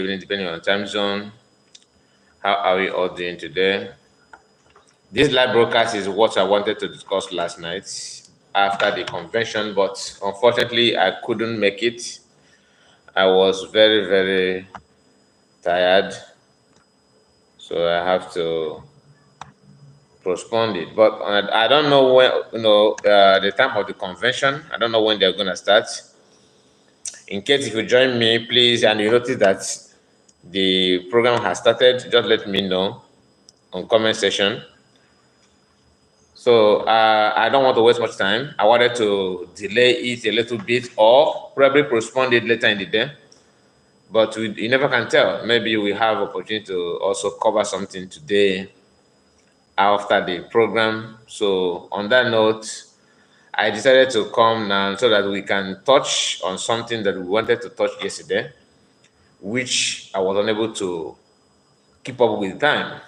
evening, depending on time zone. How are we all doing today? This live broadcast is what I wanted to discuss last night after the convention, but unfortunately, I couldn't make it. I was very, very tired, so I have to postpone it. But I don't know when, the time of the convention. I don't know when they're gonna start. In case if you join me, please, and you notice that the program has started, just let me know on comment section. So I don't want to waste much time. I wanted to delay it a little bit or probably postpone it later in the day. But you never can tell. Maybe we have opportunity to also cover something today after the program. So on that note, I decided to come now so that we can touch on something that we wanted to touch yesterday, which I was unable to keep up with time.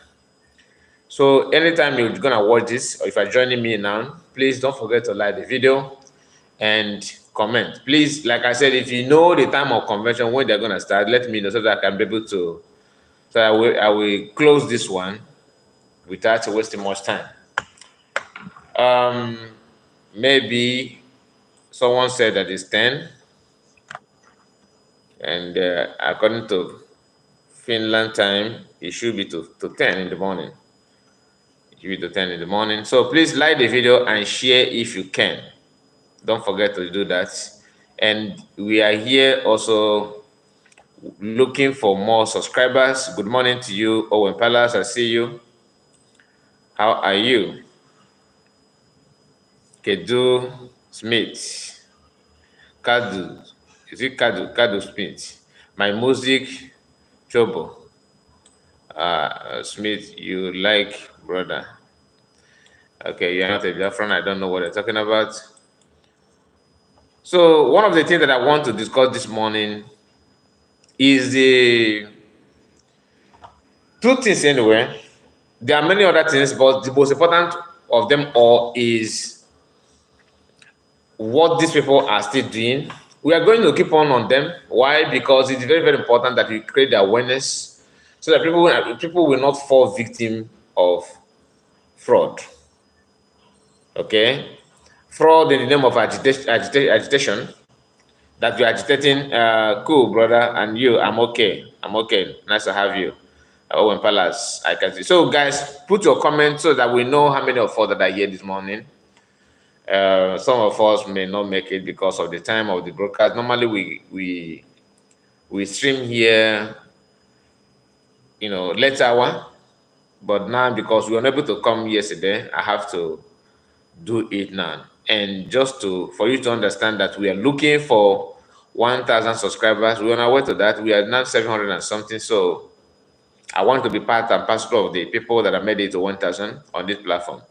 So anytime you're gonna watch this, or if you're joining me now, please don't forget to like the video and comment. Please, like I said, if you know the time of convention when they're gonna start, let me know so that I can be able to. So I will close this one without wasting much time. Maybe someone said that it's 10, and according to Finland time, it should be to 10 in the morning. It should be to 10 in the morning. So please like the video and share if you can. Don't forget to do that. And we are here also looking for more subscribers. Good morning to you, Owen Palace. I see you. How are you? Kedu Smith. Kadu. Is it Kadu? Kadu Smith. My music, Chobo. Smith, you like brother. Okay, you're not a Biafran. I don't know what they're talking about. So one of the things that I want to discuss this morning is the two things anyway. There are many other things, but the most important of them all is what these people are still doing. We are going to keep on them. Why? Because it's very, very important that we create the awareness so that people will not fall victim of fraud. Okay? Fraud in the name of agitation, that you're agitating. Cool, brother, and you, I'm okay. I'm okay. Nice to have you. Owen Palace, I can see. So, guys, put your comments so that we know how many of us that are here this morning. Some of us may not make it because of the time of the broadcast. Normally, we stream here, late hour, but now because we were unable to come yesterday, I have to do it now. And just for you to understand that we are looking for 1,000 subscribers. We're on our way to that. We are now 700 and something. So I want to be part and parcel of the people that have made it to 1,000 on this platform.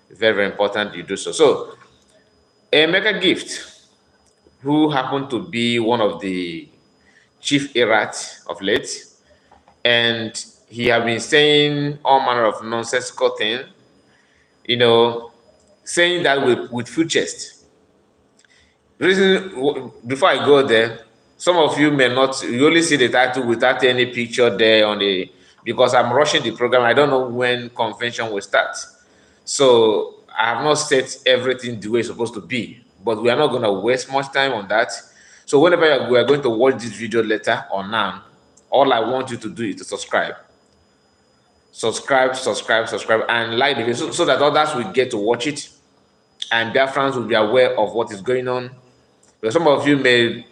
It's very, very important you do so. So a mega gift, who happened to be one of the chief errats of late, and he have been saying all manner of nonsensical things, saying that with full chest. Reason, before I go there, some of you may not, you only see the title without any picture there because I'm rushing the program. I don't know when convention will start. So I have not set everything the way it's supposed to be, but we are not going to waste much time on that. So whenever we are going to watch this video later or now, all I want you to do is to subscribe. Subscribe, and like the video so that others will get to watch it, and their friends will be aware of what is going on. Because some of you when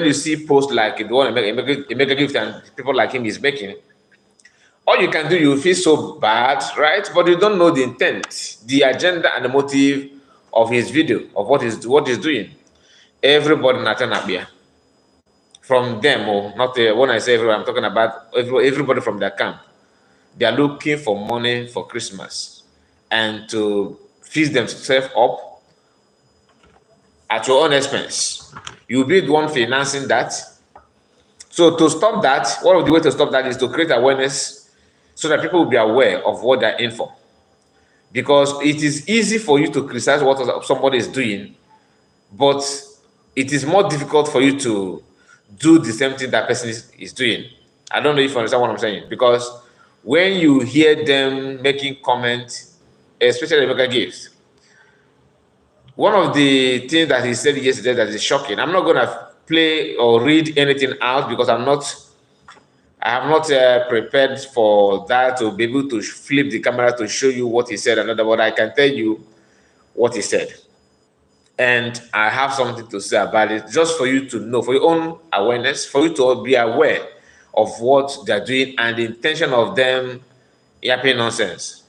you see posts like the one a mega gift and people like him is making, all you can do, you feel so bad, right? But you don't know the intent, the agenda, and the motive of his video, of what he's doing. Everybody not here. From them, or not when I say everyone, I'm talking about everybody from their camp. They are looking for money for Christmas and to feed themselves up at your own expense. You'll be the one financing that. So to stop that, one of the ways to stop that is to create awareness so that people will be aware of what they're in for. Because it is easy for you to criticize what somebody is doing, but it is more difficult for you to do the same thing that person is doing. I don't know if you understand what I'm saying, because when you hear them making comments, especially Emeka Gibbs, one of the things that he said yesterday that is shocking. I'm not going to play or read anything out because I have not prepared for that to be able to flip the camera to show you what he said. Another, but I can tell you what he said. And I have something to say about it, just for you to know, for your own awareness, for you to be aware of what they're doing and the intention of them yapping nonsense.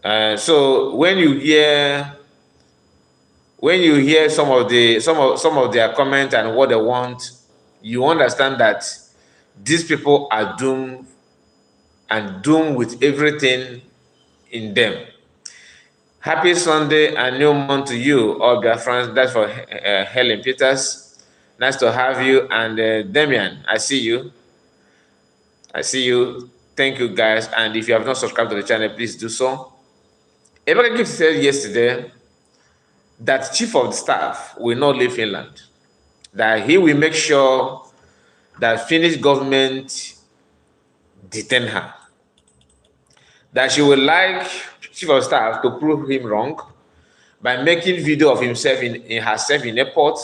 So when you hear some of their comments and what they want, you understand that these people are doomed and doomed with everything in them. Happy Sunday and new month to you, all Biafrans. That's for Helen Peters. Nice to have you. And Damian, I see you. I see you. Thank you, guys. And if you have not subscribed to the channel, please do so. Emeka Gibbs said yesterday that Chief of the Staff will not leave Finland, that he will make sure that Finnish government detain her, that she would like Chief of Staff to prove him wrong by making video of himself in herself in airport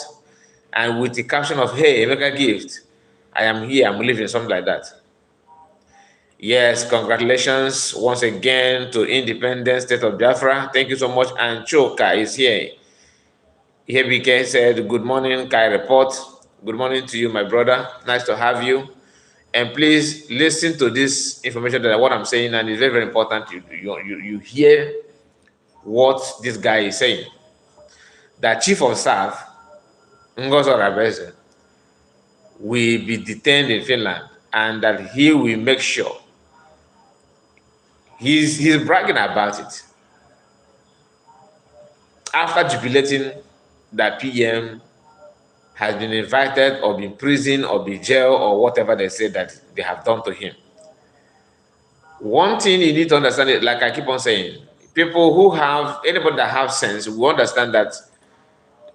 and with the caption of, "Hey, Emeka Gift, I am here, I'm leaving," something like that. Yes, congratulations once again to independent state of Biafra. Thank you so much. And Choka is here. BK said, "Good morning, Kai Report. Good morning to you, my brother. Nice to have you. And please listen to this information that what I'm saying, and it's very, very important. You hear what this guy is saying. That Chief of Staff, Ngozo Rabeze, will be detained in Finland, and that he will make sure he's bragging about it. After jubilating that PM has been invited or been prison or be jail or whatever they say that they have done to him. One thing you need to understand it, like I keep on saying, people who have, anybody that have sense will understand that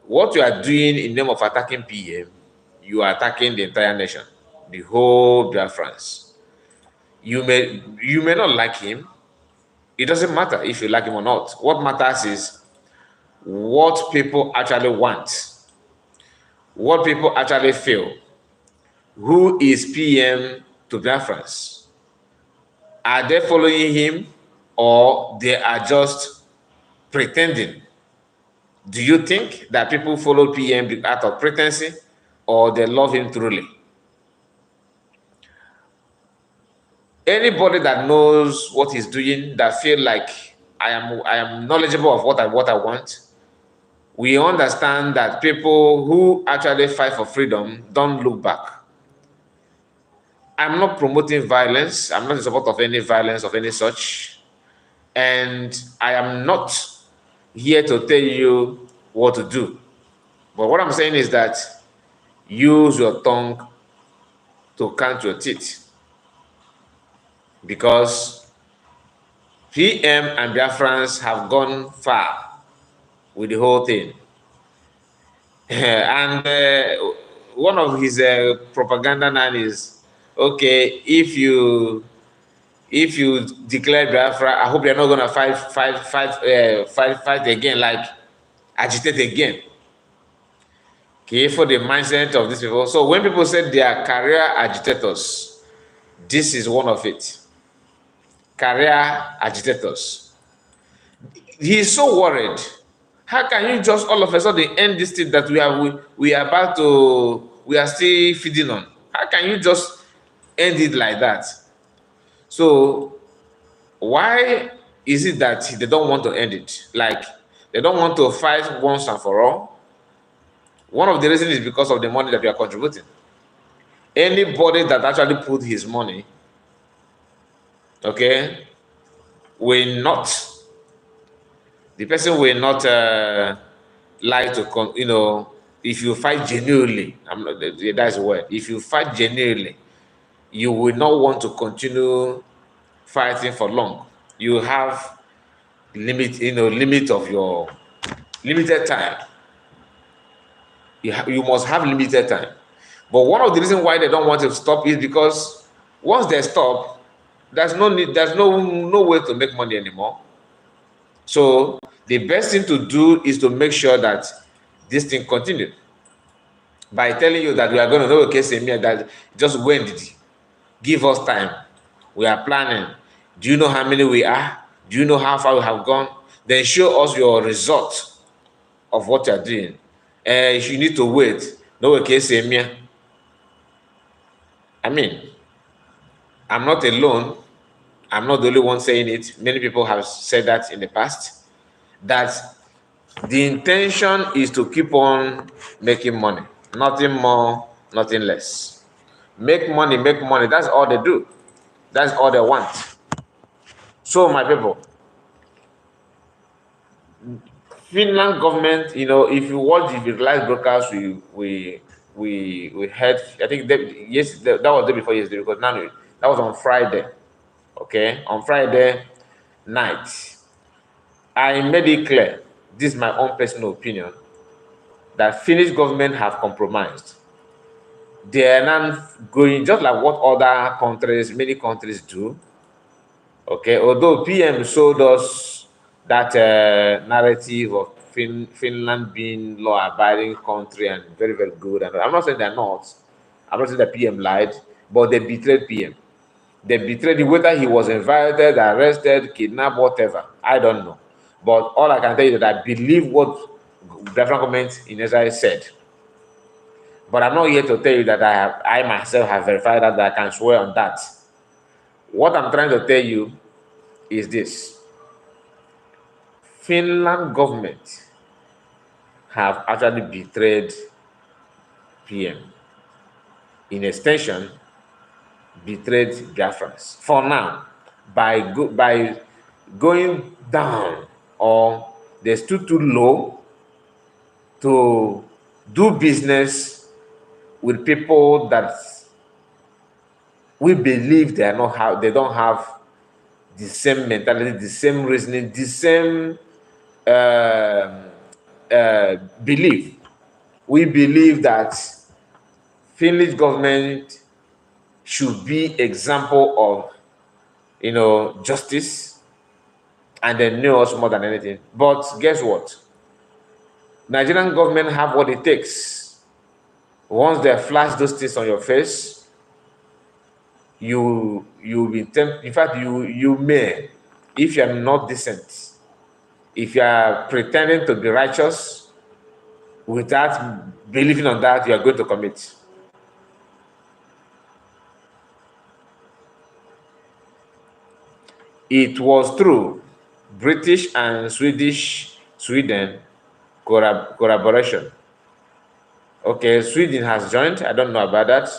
what you are doing in name of attacking PM, you are attacking the entire nation, the whole Biafrans. You may not like him. It doesn't matter if you like him or not. What matters is what people actually want, what people actually feel. Who is PM to Biafrans? Are they following him, or they are just pretending? Do you think that people follow PM out of pretense, or they love him truly? Anybody that knows what he's doing, that feel like I am knowledgeable of what I want, we understand that people who actually fight for freedom don't look back. I'm not promoting violence. I'm not in support of any violence of any such. And I am not here to tell you what to do. But what I'm saying is that use your tongue to count your teeth. Because PM and Biafrans have gone far with the whole thing. And one of his propaganda now is, okay, if you declare Biafra, I hope you're not gonna fight again, like agitate again. Okay, for the mindset of these people. So when people say they are career agitators, this is one of it. Career agitators. He is so worried. How can you just all of a sudden end this thing that we are still feeding on? How can you just end it like that? So why is it that they don't want to end it? Like they don't want to fight once and for all? One of the reasons is because of the money that we are contributing. Anybody that actually put his money, okay, will not, the person will not like to, if you fight genuinely, that's the word. If you fight genuinely, you will not want to continue fighting for long. You have limit of your limited time. You must have limited time. But one of the reasons why they don't want to stop is because once they stop, there's no need, there's no way to make money anymore. So the best thing to do is to make sure that this thing continues by telling you that we are going to know a case in here, that just when did you give us time? We are planning. Do you know how many we are? Do you know how far we have gone? Then show us your result of what you are doing. If you need to wait, no a case in here. I mean, I'm not alone. I'm not the only one saying it. Many people have said that in the past, that the intention is to keep on making money. Nothing more, nothing less. Make money, make money. That's all they do. That's all they want. So, my people, Finland government, you know, if you watch the live broadcast, we had, I think yes, that was the day before yesterday, because now that was on Friday. Okay, on Friday night, I made it clear, this is my own personal opinion, that Finnish government have compromised. They are not going just like what other countries, many countries do. Okay, although PM showed us that narrative of Finland being law-abiding country and very, very good, and I'm not saying they're not. I'm not saying that PM lied, but they betrayed PM. They betrayed him, whether he was invited, arrested, kidnapped, whatever. I don't know. But all I can tell you is that I believe what Biafra government in Israel said. But I'm not here to tell you that I myself have verified that I can swear on that. What I'm trying to tell you is this. Finland government have actually betrayed PM. In extension, betrayed Biafrans. For now, by going down, or they stood too low to do business with people that we believe they don't have the same mentality, the same reasoning, the same belief. We believe that Finnish government should be example of, you know, justice, and they know us more than anything. But guess what? Nigerian government have what it takes. Once they flash those things on your face, you'll be tempted. In fact, you may, if you are not decent, if you are pretending to be righteous without believing on that, you are going to commit. It was true. British and Sweden collaboration. Okay, Sweden has joined. I don't know about that.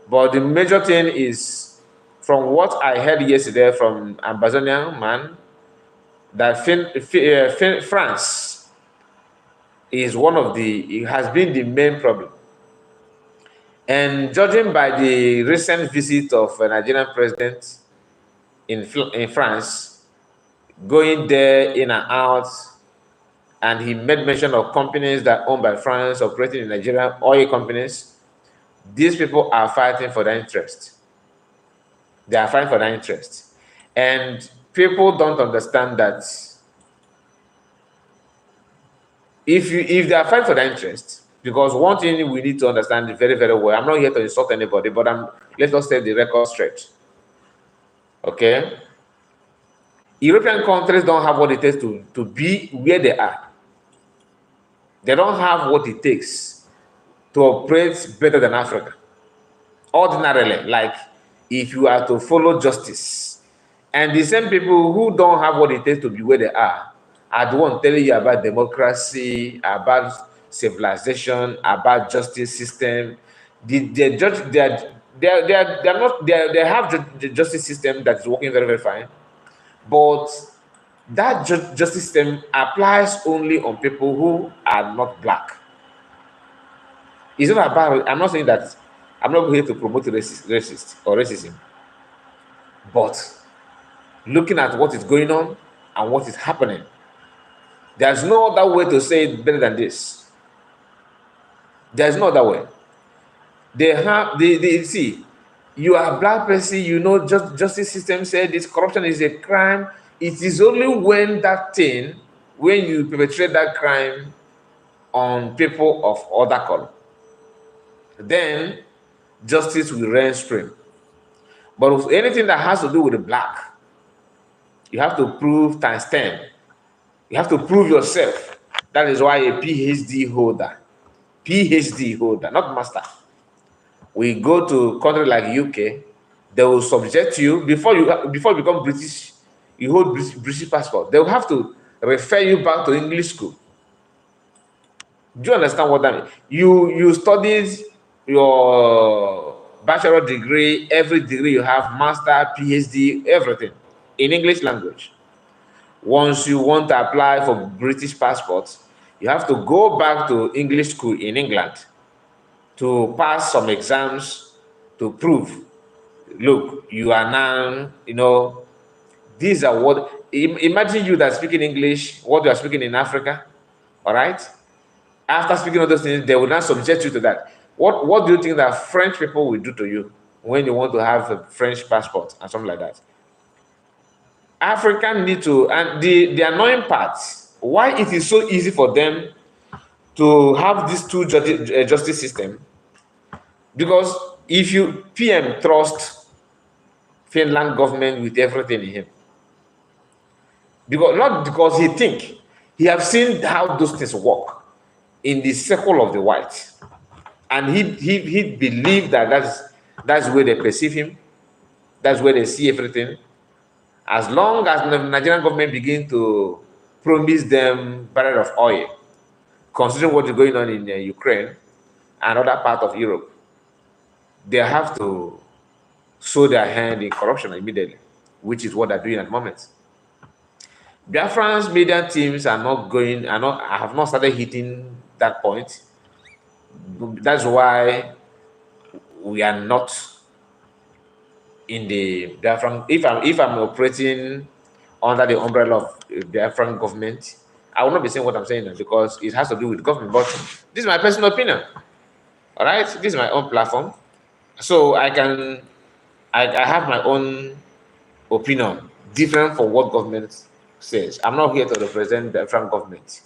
But the major thing is, from what I heard yesterday from Amazonian man, that France is one of it has been the main problem. And judging by the recent visit of a Nigerian president in France, going there in and out, and he made mention of companies that owned by France operating in Nigeria, oil companies. These people are fighting for their interest. They are fighting for their interest. And people don't understand that if they are fighting for their interest, because one thing we need to understand very, very well, I'm not here to insult anybody, but let us set the record straight. Okay? European countries don't have what it takes to be where they are. They don't have what it takes to operate better than Africa. Ordinarily, like if you are to follow justice. And the same people who don't have what it takes to be where they are the one telling you about democracy, about civilization, about justice system. They have the justice system that is working very, very fine. But that justice system applies only on people who are not black. It's not about, I'm not saying that, I'm not here to promote racist or racism. But looking at what is going on and what is happening, there's no other way to say it better than this. There's no other way. They see, you are a black person, you know, justice system said this corruption is a crime. It is only when when you perpetrate that crime on people of other color, then justice will reign supreme. But with anything that has to do with the black, you have to prove times 10. You have to prove yourself. That is why a PhD holder, not master. We go to country like UK, they will subject you before you become British. You hold British passport. They will have to refer you back to English school. Do you understand what that means? You studied your bachelor degree, every degree you have, master, PhD, everything in English language. Once you want to apply for British passports, you have to go back to English school in England to pass some exams to prove, look, you are now, these are what, imagine you that speaking English, what you are speaking in Africa, all right? After speaking all those things, they will not subject you to that. What do you think that French people will do to you when you want to have a French passport and something like that? African need to, and the annoying part, why it is so easy for them to have these two justice system, because if you PM trust Finland government with everything in him, because not because he have seen how those things work in the circle of the white, and he believed that that's where they perceive him, that's where they see everything. As long as the Nigerian government begin to promise them barrel of oil, considering what is going on in Ukraine and other part of Europe, they have to sow their hand in corruption immediately, which is what they're doing at the moment. Biafran's media teams are not going, have not started hitting that point. That's why we are not in the Biafran. If I'm operating under the umbrella of the Biafran government, I will not be saying what I'm saying now because it has to do with government. But this is my personal opinion. All right, this is my own platform, so I have my own opinion, different from what government says. I'm not here to represent the Biafran government.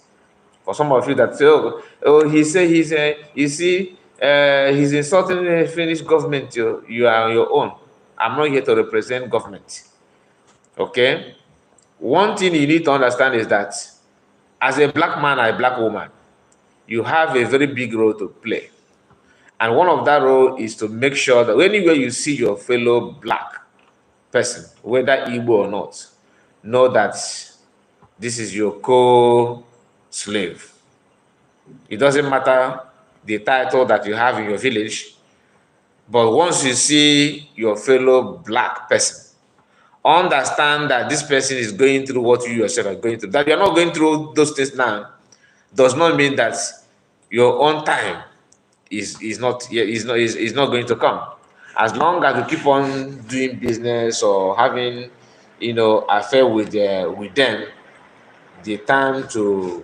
For some of you that say, he say you see, he's insulting the Finnish government. You are on your own. I'm not here to represent government. Okay. One thing you need to understand is that as a black man or a black woman, you have a very big role to play. And one of that role is to make sure that anywhere you see your fellow black person, whether Igbo or not, know that this is your co-slave. It doesn't matter the title that you have in your village, but once you see your fellow black person, understand that this person is going through what you yourself are going through. That you're not going through those things now does not mean that your own time is not going to come. As long as you keep on doing business or having affair with them, the time to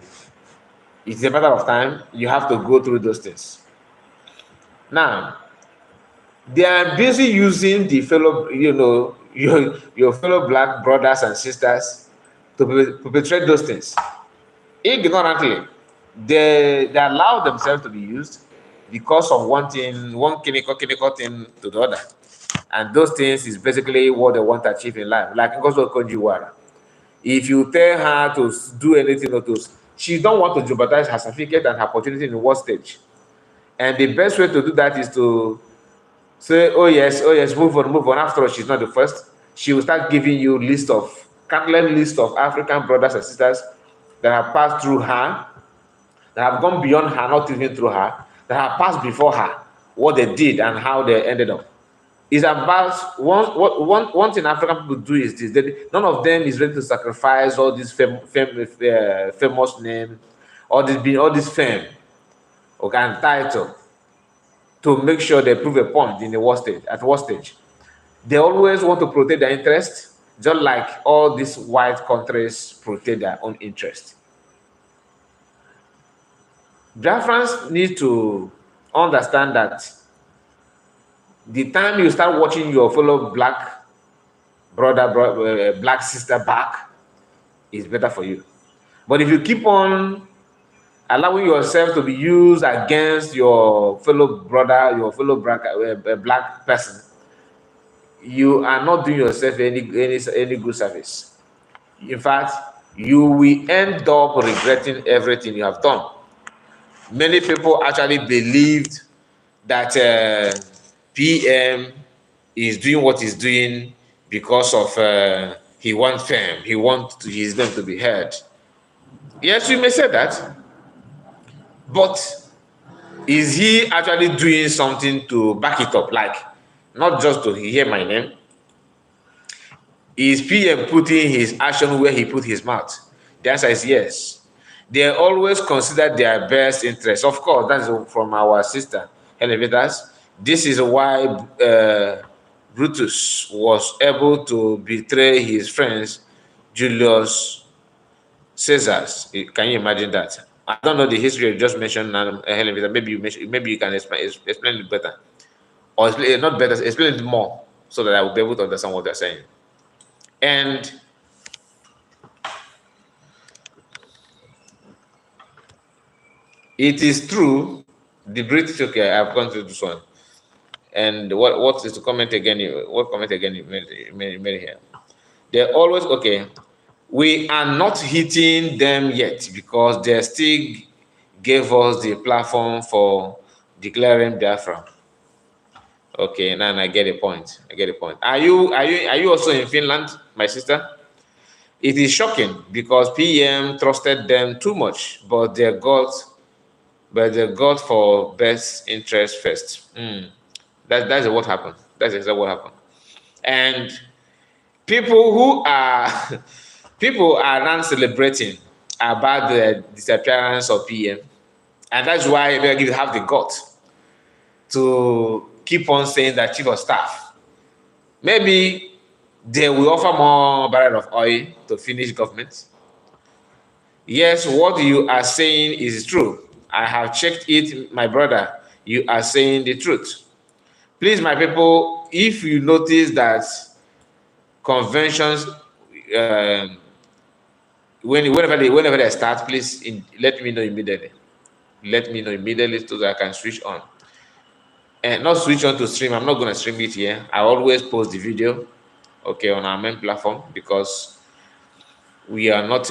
it's a matter of time. You have to go through those things. Now, they are busy using the fellow, your fellow black brothers and sisters to perpetrate those things. Ignorantly, they allow themselves to be used because of one chemical thing to the other. And those things is basically what they want to achieve in life. Like Ngozo Konjiwara. If you tell her to do anything or to, she don't want to jeopardize her certificate and her opportunity in the world stage. And the best way to do that is to say, oh yes, move on. After all, she's not the first. She will start giving you countless list of African brothers and sisters that have passed through her, that have gone beyond her, not even through her, that have passed before her, what they did and how they ended up. It's about one thing African people do is this: none of them is ready to sacrifice all this famous name, all this fame, okay, and title to make sure they prove a point in the world stage. At what stage, they always want to protect their interest, just like all these white countries protect their own interest. Biafrans need to understand that The time you start watching your fellow black brother, black sister back is better for you. But if you keep on allowing yourself to be used against your fellow brother, your fellow black person, you are not doing yourself any good service. In fact, you will end up regretting everything you have done. Many people actually believed that PM is doing what he's doing because of he wants fame, he wants his name to be heard. Yes, you may say that, but is he actually doing something to back it up? Like, not just to hear my name. Is PM putting his action where he put his mouth? The answer is yes. They always consider their best interest. Of course, that's from our sister, Elevators. This is why Brutus was able to betray his friends, Julius Caesars. Can you imagine that? I don't know the history you just mentioned, Elevator. Maybe you can explain it better. Or explain, not better, explain it more so that I will be able to understand what they're saying. And it is true, the British, okay, I've gone through this one. And what is the comment again? What comment again you made here? They're always, okay, we are not hitting them yet because they still gave us the platform for declaring Biafra. Okay, now I get a point. I get a point. Are you also in Finland, my sister? It is shocking because PM trusted them too much, but they got for best interest first. That's what happened. That's exactly what happened. And people are now celebrating about the disappearance of PM, and that's why you have the guts to keep on saying that chief of staff. Maybe they will offer more barrel of oil to finish government. Yes, what you are saying is true. I have checked it, my brother. You are saying the truth. Please, my people, if you notice that conventions, whenever they start, please let me know immediately. Let me know immediately so that I can switch on. And not switch on to stream. I'm not going to stream it here. I always post the video, okay, on our main platform because we are not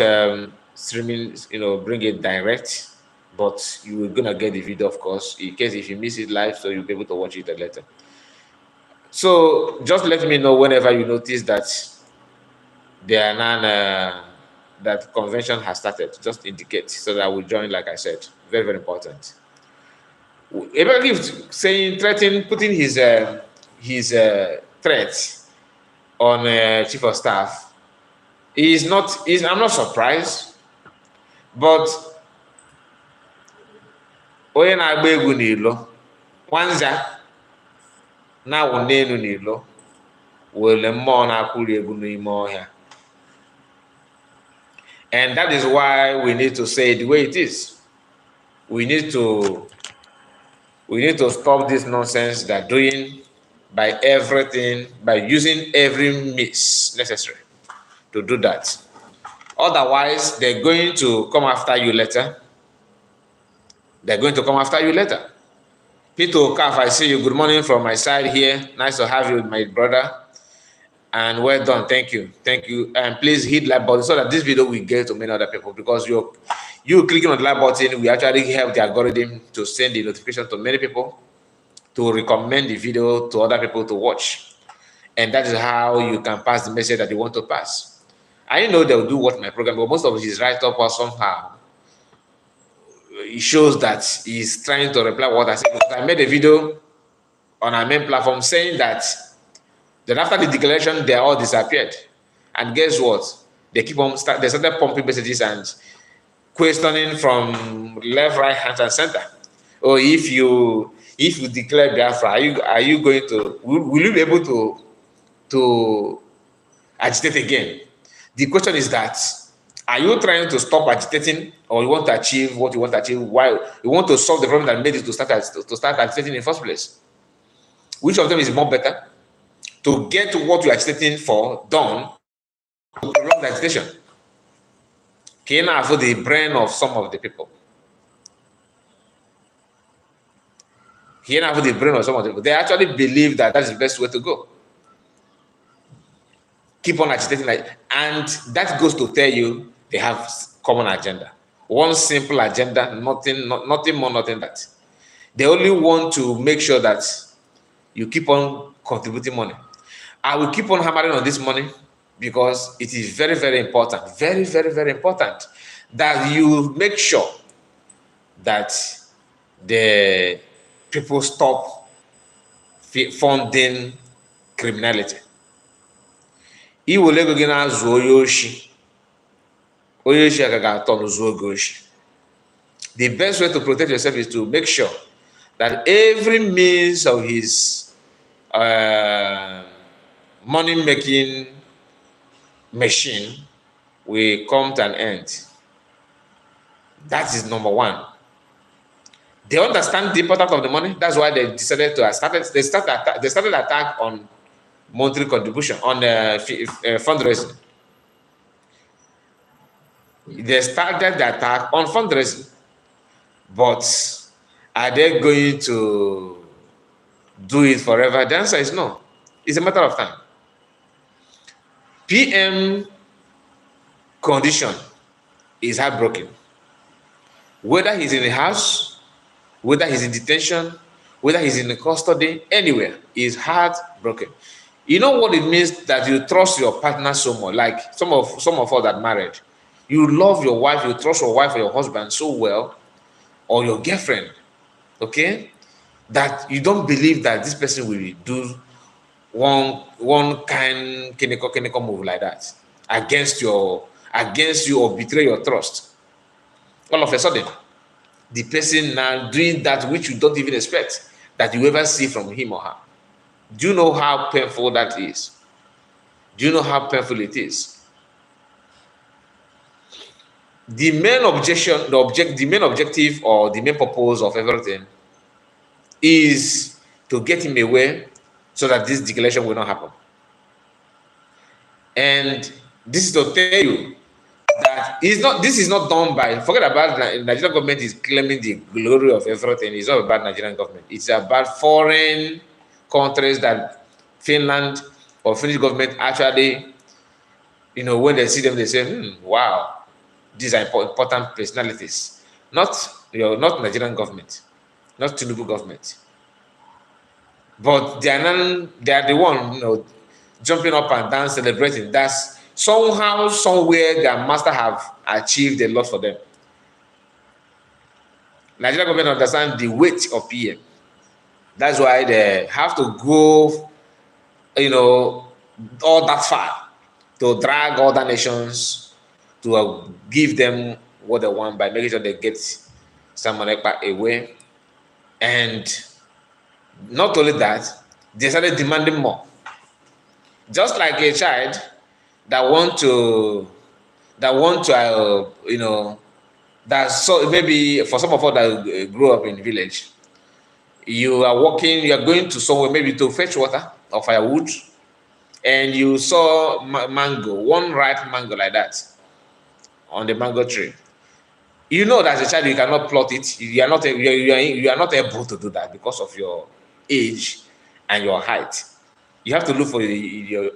streaming, bring it direct, but you're gonna get the video, of course, in case if you miss it live, so you'll be able to watch it later. So just let me know whenever you notice that there are that convention has started. Just indicate so that I will join. Like I said, very, very important. Everybody saying, threatening, putting his threat on chief of staff. I'm not surprised, but onye na-agba egwu n'ilo nwanza na-awụ n'elu n'ilo were mmụọ na-akwụri egwu n'ime ọhịa. And that is why we need to say it the way it is. We need to stop this nonsense they're doing by using every means necessary to do that. Otherwise, they're going to come after you later. They're going to come after you later. Peter Okaf, I see you. Good morning from my side here. Nice to have you, my brother. And well done. Thank you. Thank you. And please hit like button so that this video will get to many other people, because you clicking on the like button, we actually help the algorithm to send the notification to many people, to recommend the video to other people to watch. And that is how you can pass the message that you want to pass. I know they'll do what my program, but most of his write-up or somehow it shows that he's trying to reply what I said. I made a video on our main platform saying that then after the declaration, they all disappeared. And guess what? They they started pumping messages and questioning from left, right, hand, and center. Or if you declare Biafra, are you going to, will you be able to agitate again? The question is that, are you trying to stop agitating, or you want to achieve what you want to achieve? Why you want to solve the problem that made you to start agitating in the first place? Which of them is more better? To get what you are agitating for done, to prolong the agitation. Can I for the brain of some of the people? Here now for the brain of some of the people. They actually believe that that is the best way to go. Keep on agitating, and that goes to tell you they have common agenda. One simple agenda, nothing more, nothing that. They only want to make sure that you keep on contributing money. I will keep on hammering on this money because it is very, very important, very, very, very important that you make sure that the people stop funding criminality. Iwole go gị na-azụ onye oshi aka ga-atọ n'ụzọ oge oshi. The best way to protect yourself is to make sure that every means of his money-making machine will come to an end. That is number one. They understand the importance of the money. That's why they decided to started attack on monthly contribution, on fundraising. They started the attack on fundraising. But are they going to do it forever? The answer is no. It's a matter of time. PM condition is heartbroken. Whether he's in the house, whether he's in detention, whether he's in the custody, anywhere, is heartbroken. You know what it means that you trust your partner so much, like some of us that married. You love your wife, you trust your wife or your husband so well, or your girlfriend, okay, that you don't believe that this person will do one kind chemical move like that against you or betray your trust. All of a sudden, the person now doing that which you don't even expect that you ever see from him or her. Do you know how painful that is? Do you know how painful it is? The main objective or the main purpose of everything is to get him away so that this declaration will not happen. And this is to tell you that this is not done by, forget about Nigerian government is claiming the glory of everything. It's not about Nigerian government. It's about foreign countries that Finland or Finnish government actually, when they see them, they say, wow, these are important personalities. Not Nigerian government, not Tinubu government. But they are the one, jumping up and down, celebrating. That's somehow, somewhere, their master have achieved a lot for them. Nigerian government understand the weight of PM. That's why they have to go, all that far to drag other nations to give them what they want by making sure they get some money back away. And not only that, they started demanding more. Just like a child that maybe for some of us that grew up in the village, you are going to somewhere maybe to fetch water or firewood, and you saw one ripe mango like that on the mango tree. You know that as a child you cannot plot it. You are not able to do that because of your age and your height. You have to look for your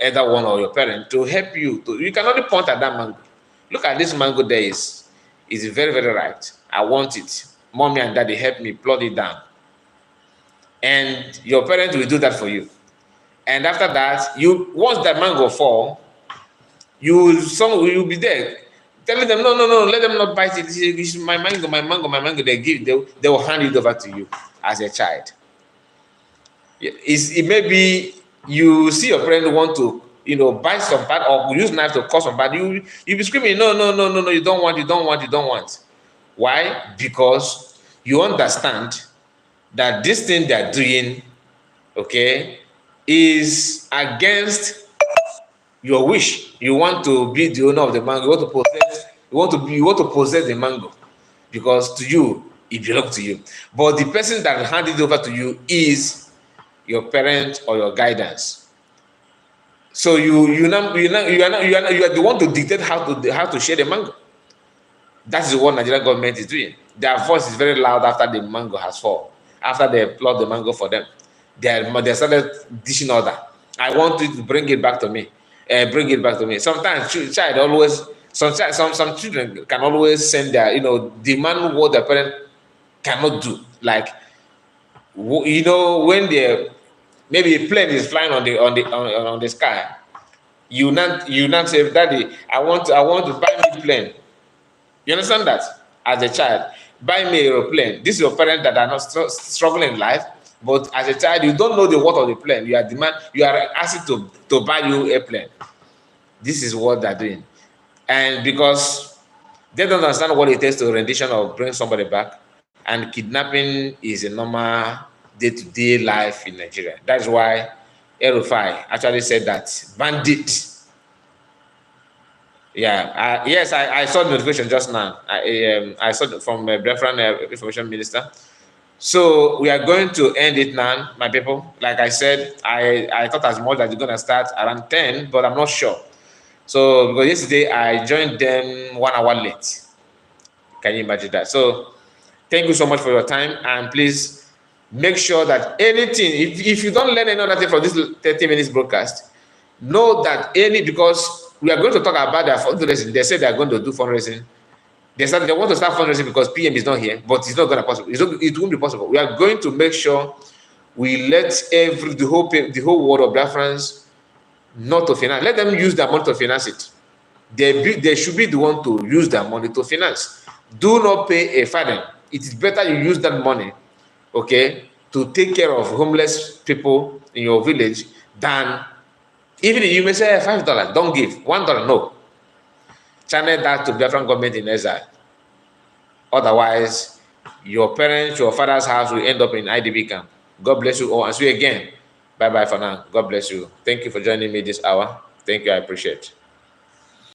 either one or your parent to help you. You can only point at that mango. Look at this mango there is very, very ripe. I want it. Mommy and daddy help me plot it down. And your parent will do that for you. And after that, once that mango fall, you'll be there telling them, no, let them not bite it. This is my mango. They will hand it over to you as a child. It may be you see your parent want to, bite some part or use knife to cut some part. You be screaming, no, you don't want. Why? Because you understand that this thing they're doing, okay, is against your wish. You want to be the owner of the mango. You want to possess the mango because to you it belongs to you. But the person that handed it over to you is your parents, or your guidance. So you are the one to dictate how to share the mango. That is what Nigerian government is doing. Their voice is very loud after the mango has fallen. After they plot the mango for them, they started dishing order. I want you to bring it back to me. Bring it back to me. Sometimes some children can always send their, demand what their parent cannot do. Like, when maybe a plane is flying on the sky, you not say, Daddy, I want to buy me plane. You understand that? As a child, buy me aeroplane. This is your parents that are not struggling in life, but as a child, you don't know the worth of the plane. You are asked to buy you a plane. This is what they're doing, and because they don't understand what it takes to rendition or bring somebody back, and kidnapping is a normal day-to-day life in Nigeria. That's why Erufai actually said that bandit. Yeah, yes, I saw the notification just now. I saw it from Biafra Information Minister. So we are going to end it now, my people. Like I said, I thought as much that it's going to start around 10, but I'm not sure. So because yesterday I joined them 1 hour late. Can you imagine that? So thank you so much for your time, and please make sure that anything, if you don't learn any other thing from this 30 minutes broadcast, know that because we are going to talk about their fundraising. They said they are going to do fundraising. They want to start fundraising because PM is not here, but it's not going to possible. It won't be possible. We are going to make sure we let the whole world of Biafrans not to finance. Let them use their money to finance it. They should be the one to use their money to finance. Do not pay a fine. It is better you use that money, okay, to take care of homeless people in your village than, even if you may say $5, don't give. $1, no. Channel that to Biafran government in exile. Otherwise, your parents, your father's house will end up in IDB camp. God bless you all, and see you again. Bye-bye for now. God bless you. Thank you for joining me this hour. Thank you. I appreciate it.